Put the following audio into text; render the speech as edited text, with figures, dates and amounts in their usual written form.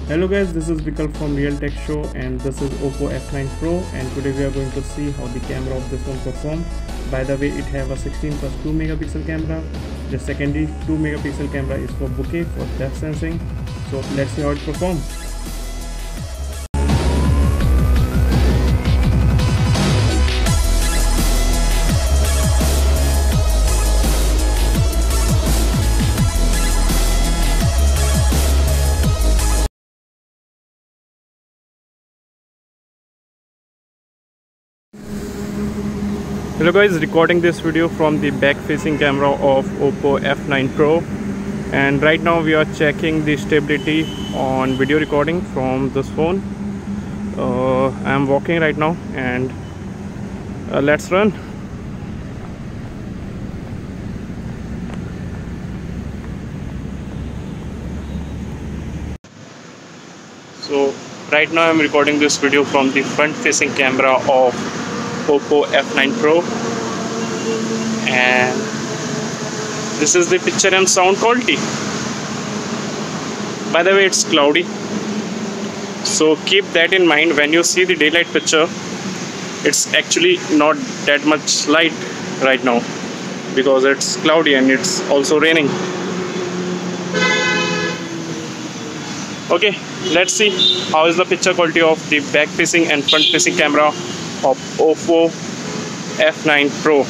Hello guys, this is Vikal from Real Tech Show and this is OPPO F9 Pro, and today we are going to see how the camera of this phone perform. By the way, it have a 16 plus 2 megapixel camera. The secondary 2 megapixel camera is for bokeh, for depth sensing. So let's see how it performs. Hello guys, recording this video from the back facing camera of OPPO F9 Pro, and right now we are checking the stability on video recording from this phone. I am walking right now, and let's run. So right now I am recording this video from the front facing camera of OPPO F9 Pro, and this is the picture and sound quality. By the way, it's cloudy, so keep that in mind when you see the daylight picture. It's actually not that much light right now because it's cloudy and it's also raining. Okay, let's see how is the picture quality of the back facing and front facing camera of OPPO F9 Pro.